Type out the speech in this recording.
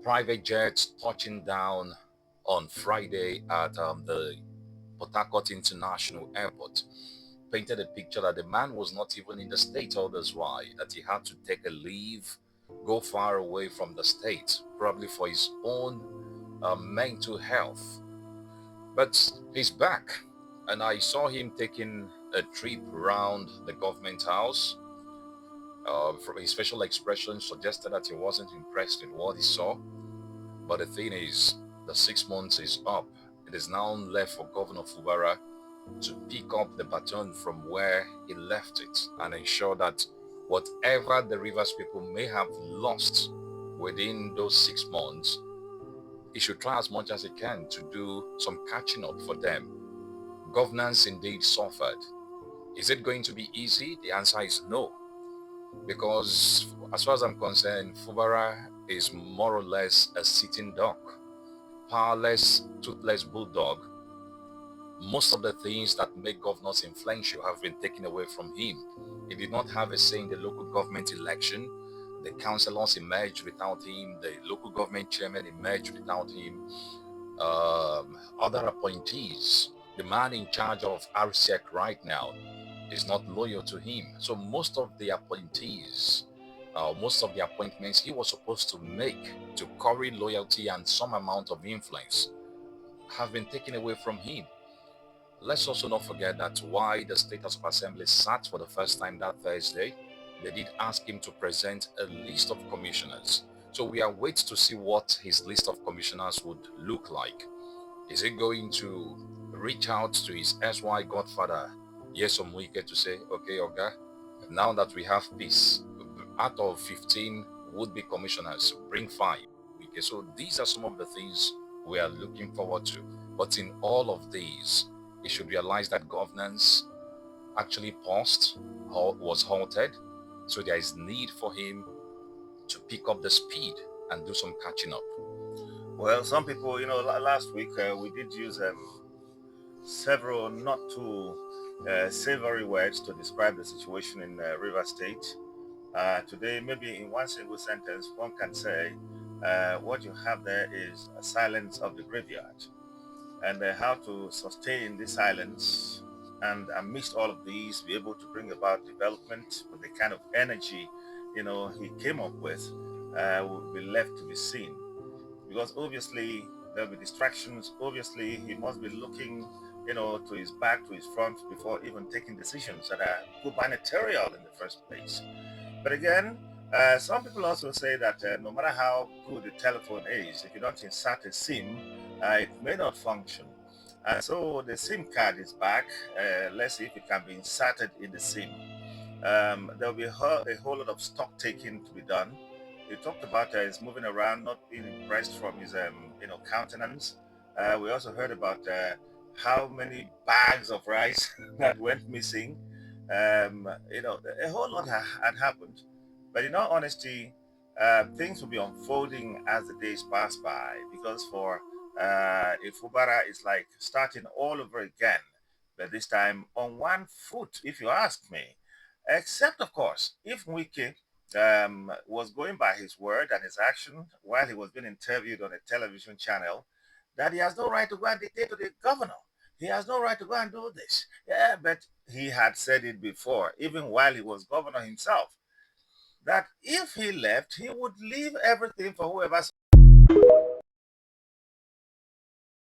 private jets touching down on Friday at the Port Harcourt International Airport painted a picture that the man was not even in the state all this while, that he had to take a leave, go far away from the state, probably for his own mental health. But he's back, and I saw him taking a trip around the government house. From his facial expression suggested that he wasn't impressed with what he saw. But the thing is, the 6 months is up. It is now left for Governor Fubara to pick up the baton from where he left it and ensure that whatever the Rivers people may have lost within those 6 months, he should try as much as he can to do some catching up for them. Governance indeed suffered. Is it going to be easy? The answer is no. Because as far as I'm concerned, Fubara is more or less a sitting duck, powerless, toothless bulldog. Most of the things that make governors influential have been taken away from him. He did not have a say in the local government election. The councillors emerged without him. The local government chairman emerged without him. Other appointees, the man in charge of RCEC right now, is not loyal to him. So most of the appointees, most of the appointments he was supposed to make to curry loyalty and some amount of influence have been taken away from him. Let's also not forget that why the State House of Assembly sat for the first time that Thursday, they did ask him to present a list of commissioners. So we are waiting to see what his list of commissioners would look like. Is he going to reach out to his SY godfather, Yesom Wike, to say, okay, Oga, now that we have peace, out of 15 would-be commissioners, bring 5. Okay, so these are some of the things we are looking forward to. But in all of these, he should realize that governance actually paused or was halted. So there is need for him to pick up the speed and do some catching up. Well, some people, last week we did use several not too savory words to describe the situation in River State. Today, maybe in one single sentence, one can say what you have there is a silence of the graveyard, and how to sustain this silence and amidst all of these be able to bring about development with the kind of energy he came up with will be left to be seen, because obviously there'll be distractions. Obviously he must be looking to his back, to his front, before even taking decisions that are gubernatorial in the first place. But again, some people also say that no matter how good the telephone is, if you don't insert a SIM, it may not function. And so the SIM card is back. Let's see if it can be inserted in the SIM. There'll be a whole lot of stock taking to be done. He talked about his moving around, not being impressed from his countenance. We also heard about how many bags of rice that went missing. A whole lot had happened. But in all honesty, things will be unfolding as the days pass by, because for Fubara is like starting all over again, but this time on one foot, if you ask me. Except, of course, if Wike was going by his word and his action while he was being interviewed on a television channel, that he has no right to go and dictate to the governor. He has no right to go and do this. Yeah, but he had said it before, even while he was governor himself, that if he left, he would leave everything for whoever